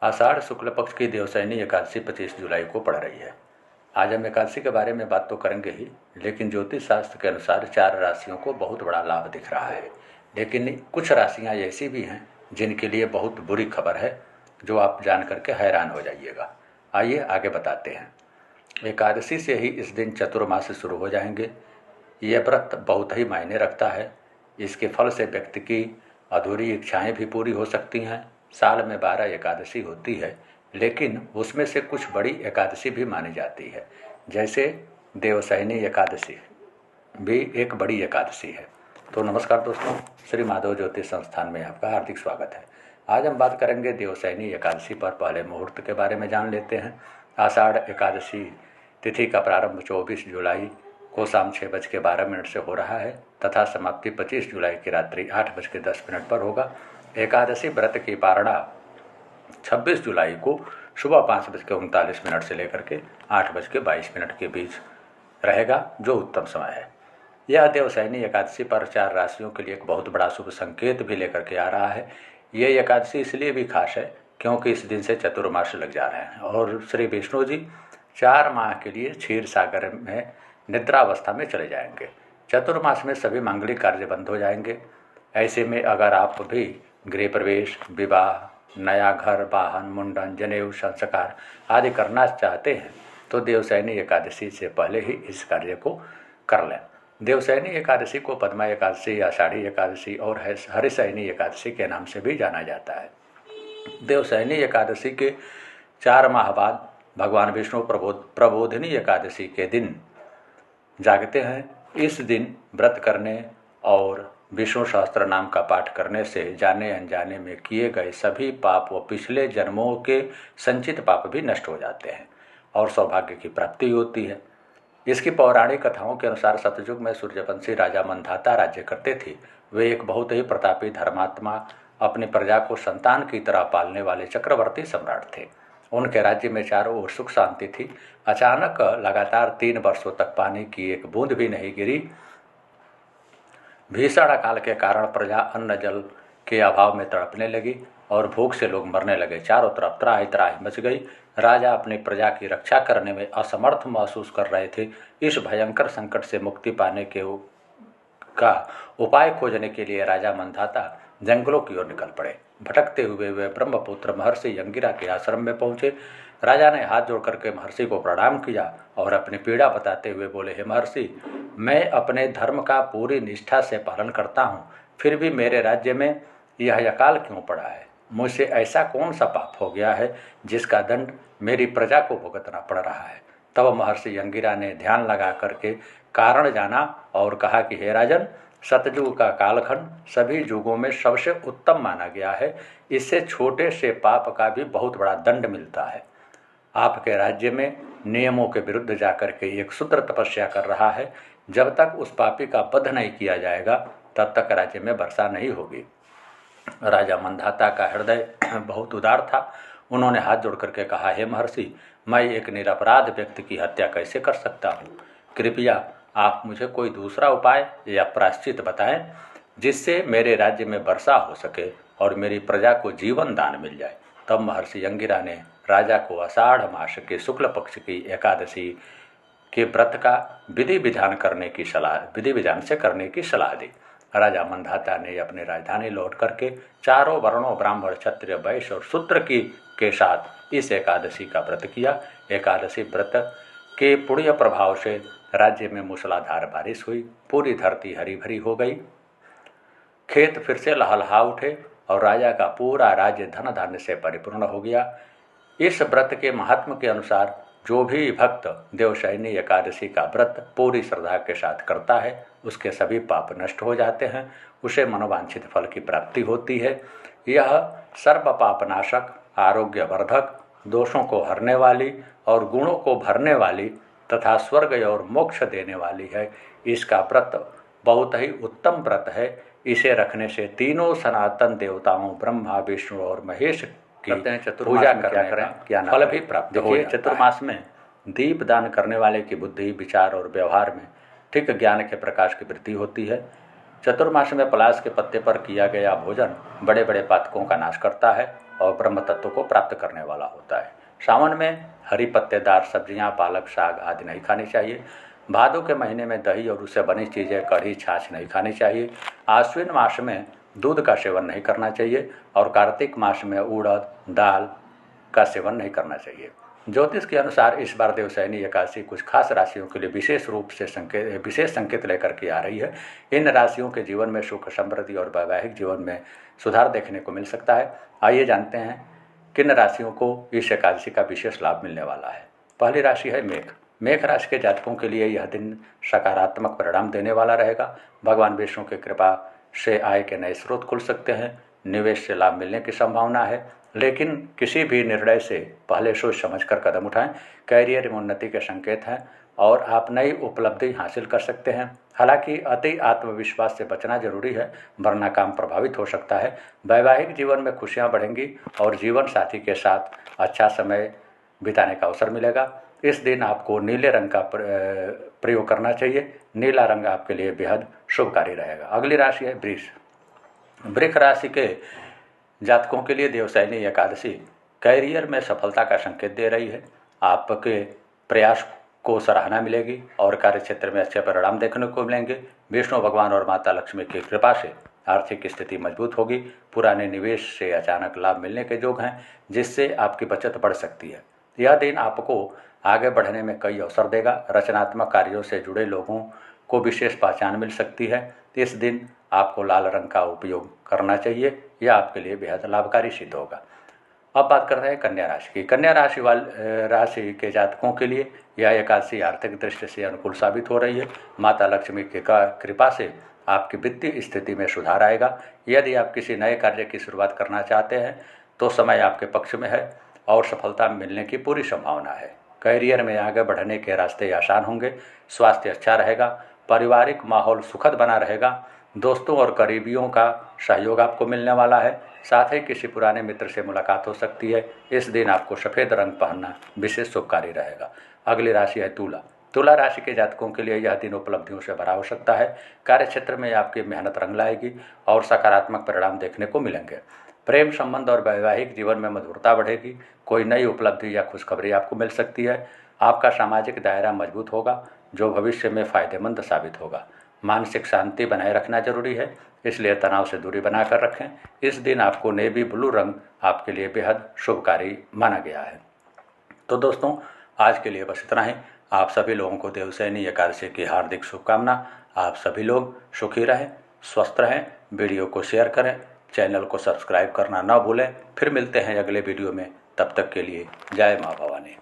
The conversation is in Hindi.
आषाढ़ शुक्ल पक्ष की देवशयनी एकादशी 25 जुलाई को पड़ रही है। आज हम एकादशी के बारे में बात तो करेंगे ही, लेकिन ज्योतिष शास्त्र के अनुसार 4 राशियों को बहुत बड़ा लाभ दिख रहा है। लेकिन कुछ राशियां ऐसी भी हैं जिनके लिए बहुत बुरी खबर है, जो आप जान करके हैरान हो जाइएगा। आइए आगे बताते हैं। एकादशी से ही इस दिन चतुर्मास शुरू हो जाएंगे। यह व्रत बहुत ही मायने रखता है। इसके फल से व्यक्ति की अधूरी इच्छाएं भी पूरी हो सकती हैं। साल में 12 एकादशी होती है, लेकिन उसमें से कुछ बड़ी एकादशी भी मानी जाती है। जैसे देवशयनी एकादशी भी एक बड़ी एकादशी है। तो नमस्कार दोस्तों, श्री माधव ज्योतिष संस्थान में आपका हार्दिक स्वागत है। आज हम बात करेंगे देवशयनी एकादशी पर। पहले मुहूर्त के बारे में जान लेते हैं। आषाढ़ एकादशी तिथि का प्रारंभ 24 जुलाई को शाम 6:12 से हो रहा है तथा समाप्ति 25 जुलाई की रात्रि 8:10 पर होगा। एकादशी व्रत की पारणा 26 जुलाई को सुबह 5:39 से लेकर के 8:22 के बीच रहेगा, जो उत्तम समय है। यह देवशयनी एकादशी पर 4 राशियों के लिए एक बहुत बड़ा शुभ संकेत भी लेकर के आ रहा है। यह एकादशी इसलिए भी खास है क्योंकि इस दिन से चतुर्मास लग जा रहे हैं और श्री विष्णु जी 4 माह के लिए क्षीर सागर में निद्रावस्था में चले जाएंगे। चतुर्मास में सभी मांगलिक कार्य बंद हो जाएंगे। ऐसे में अगर आप भी गृह प्रवेश, विवाह, नया घर, वाहन, मुंडन, जनेऊ, संस्कार आदि करना चाहते हैं तो देवशयनी एकादशी से पहले ही इस कार्य को कर लें। देवशयनी एकादशी को पद्मा एकादशी, आषाढ़ी एकादशी और हरिशयनी एकादशी के नाम से भी जाना जाता है। देवशयनी एकादशी के 4 माह बाद भगवान विष्णु प्रबोधिनी एकादशी के दिन जागते हैं। इस दिन व्रत करने और विष्णु सहस्त्र नाम का पाठ करने से जाने अनजाने में किए गए सभी पाप व पिछले जन्मों के संचित पाप भी नष्ट हो जाते हैं और सौभाग्य की प्राप्ति होती है। इसकी पौराणिक कथाओं के अनुसार सतयुग में सूर्यवंशी राजा मंधाता राज्य करते थे। वे एक बहुत ही प्रतापी, धर्मात्मा, अपनी प्रजा को संतान की तरह पालने वाले चक्रवर्ती सम्राट थे। उनके राज्य में चारों ओर सुख शांति थी। अचानक लगातार 3 वर्षों तक पानी की एक बूंद भी नहीं गिरी। भीषण अकाल के कारण प्रजा अन्न जल के अभाव में तड़पने लगी और भूख से लोग मरने लगे। चारों तरफ त्राहि त्राहि मच गई। राजा अपनी प्रजा की रक्षा करने में असमर्थ महसूस कर रहे थे। इस भयंकर संकट से मुक्ति पाने का उपाय खोजने के लिए राजा मंधाता जंगलों की ओर निकल पड़े। भटकते हुए वे ब्रह्मपुत्र महर्षि अंगिरा के आश्रम में पहुंचे। राजा ने हाथ जोड़ करके महर्षि को प्रणाम किया और अपनी पीड़ा बताते हुए बोले, हे महर्षि, मैं अपने धर्म का पूरी निष्ठा से पालन करता हूँ, फिर भी मेरे राज्य में यह अकाल क्यों पड़ा है? मुझसे ऐसा कौन सा पाप हो गया है जिसका दंड मेरी प्रजा को भुगतना पड़ रहा है? तब महर्षि अंगिरा ने ध्यान लगा करके कारण जाना और कहा कि हे राजन, सतयुग का कालखंड सभी युगों में सबसे उत्तम माना गया है। इससे छोटे से पाप का भी बहुत बड़ा दंड मिलता है। आपके राज्य में नियमों के विरुद्ध जाकर के एक शूद्र तपस्या कर रहा है। जब तक उस पापी का वध नहीं किया जाएगा तब तक राज्य में वर्षा नहीं होगी। राजा मंधाता का हृदय बहुत उदार था। उन्होंने हाथ जोड़ करके कहा, हे महर्षि, मैं एक निरपराध व्यक्ति की हत्या कैसे कर सकता हूँ? कृपया आप मुझे कोई दूसरा उपाय या प्रायश्चित बताएं जिससे मेरे राज्य में वर्षा हो सके और मेरी प्रजा को जीवन दान मिल जाए। तब महर्षि अंगिरा ने राजा को आषाढ़ मास के शुक्ल पक्ष की एकादशी के व्रत का विधि विधान से करने की सलाह दी। राजा मंधाता ने अपनी राजधानी लौट करके चारों वर्णों ब्राह्मण, क्षत्रिय, वैश्य और शूद्र के साथ इस एकादशी का व्रत किया। एकादशी व्रत के पुण्य प्रभाव से राज्य में मूसलाधार बारिश हुई। पूरी धरती हरी भरी हो गई। खेत फिर से लहलहा उठे और राजा का पूरा राज्य धन धान्य से परिपूर्ण हो गया। इस व्रत के महात्म के अनुसार जो भी भक्त देवशयनी एकादशी का व्रत पूरी श्रद्धा के साथ करता है, उसके सभी पाप नष्ट हो जाते हैं, उसे मनोवांछित फल की प्राप्ति होती है। यह सर्व पापनाशक, आरोग्यवर्धक, दोषों को हरने वाली और गुणों को भरने वाली तथा स्वर्ग और मोक्ष देने वाली है। इसका व्रत बहुत ही उत्तम व्रत है। इसे रखने से तीनों सनातन देवताओं ब्रह्मा, विष्णु और महेश की पूजा करने का फल भी प्राप्त हो जाता है। चतुर्मास में दीप दान करने वाले की बुद्धि, विचार और व्यवहार में ठीक ज्ञान के प्रकाश की वृद्धि होती है। चतुर्मास में पलाश के पत्ते पर किया गया भोजन बड़े बड़े पातकों का नाश करता है और ब्रह्म तत्व को प्राप्त करने वाला होता है। सावन में हरी पत्तेदार सब्जियां, पालक, साग आदि नहीं खानी चाहिए। भादों के महीने में दही और उससे बनी चीज़ें, कढ़ी, छाछ नहीं खानी चाहिए। आश्विन मास में दूध का सेवन नहीं करना चाहिए और कार्तिक मास में उड़द दाल का सेवन नहीं करना चाहिए। ज्योतिष के अनुसार इस बार देवशयनी एकादशी कुछ खास राशियों के लिए विशेष संकेत लेकर के आ रही है। इन राशियों के जीवन में सुख, समृद्धि और वैवाहिक जीवन में सुधार देखने को मिल सकता है। आइए जानते हैं किन राशियों को इस एकादशी का विशेष लाभ मिलने वाला है। पहली राशि है मेष। मेष राशि के जातकों के लिए यह दिन सकारात्मक परिणाम देने वाला रहेगा। भगवान विष्णु की कृपा से आय के नए स्रोत खुल सकते हैं। निवेश से लाभ मिलने की संभावना है, लेकिन किसी भी निर्णय से पहले सोच समझकर कदम उठाएं। कैरियर में उन्नति के संकेत हैं और आप नई उपलब्धि हासिल कर सकते हैं। हालांकि अति आत्मविश्वास से बचना जरूरी है, वरना काम प्रभावित हो सकता है। वैवाहिक जीवन में खुशियां बढ़ेंगी और जीवन साथी के साथ अच्छा समय बिताने का अवसर मिलेगा। इस दिन आपको नीले रंग का प्रयोग करना चाहिए। नीला रंग आपके लिए बेहद शुभकारी रहेगा। अगली राशि है वृष। वृष राशि के जातकों के लिए देवशयनी एकादशी कैरियर में सफलता का संकेत दे रही है। आपके प्रयास को सराहना मिलेगी और कार्यक्षेत्र में अच्छे परिणाम देखने को मिलेंगे। विष्णु भगवान और माता लक्ष्मी की कृपा से आर्थिक स्थिति मजबूत होगी। पुराने निवेश से अचानक लाभ मिलने के योग हैं, जिससे आपकी बचत बढ़ सकती है। यह दिन आपको आगे बढ़ने में कई अवसर देगा। रचनात्मक कार्यों से जुड़े लोगों को विशेष पहचान मिल सकती है। इस दिन आपको लाल रंग का उपयोग करना चाहिए, यह आपके लिए बेहद लाभकारी सिद्ध होगा। अब बात कर रहे हैं कन्या राशि की। कन्या राशि के जातकों के लिए यह एकादशी आर्थिक दृष्टि से अनुकूल साबित हो रही है। माता लक्ष्मी की कृपा से आपकी वित्तीय स्थिति में सुधार आएगा। यदि आप किसी नए कार्य की शुरुआत करना चाहते हैं तो समय आपके पक्ष में है और सफलता मिलने की पूरी संभावना है। कैरियर में आगे बढ़ने के रास्ते आसान होंगे। स्वास्थ्य अच्छा रहेगा। पारिवारिक माहौल सुखद बना रहेगा। दोस्तों और करीबियों का सहयोग आपको मिलने वाला है। साथ ही किसी पुराने मित्र से मुलाकात हो सकती है। इस दिन आपको सफ़ेद रंग पहनना विशेष शुभकारी रहेगा। अगली राशि है तुला। तुला राशि के जातकों के लिए यह दिन उपलब्धियों से भरा हो सकता है। कार्यक्षेत्र में आपकी मेहनत रंग लाएगी और सकारात्मक परिणाम देखने को मिलेंगे। प्रेम संबंध और वैवाहिक जीवन में मधुरता बढ़ेगी। कोई नई उपलब्धि या खुशखबरी आपको मिल सकती है। आपका सामाजिक दायरा मजबूत होगा, जो भविष्य में फायदेमंद साबित होगा। मानसिक शांति बनाए रखना जरूरी है, इसलिए तनाव से दूरी बनाकर रखें। इस दिन आपको नेवी ब्लू रंग आपके लिए बेहद शुभकारी माना गया है। तो दोस्तों, आज के लिए बस इतना ही। आप सभी लोगों को देवशयनी एकादशी की हार्दिक शुभकामना। आप सभी लोग सुखी रहें, स्वस्थ रहें। वीडियो को शेयर करें, चैनल को सब्सक्राइब करना ना भूलें। फिर मिलते हैं अगले वीडियो में। तब तक के लिए जय माँ भवानी।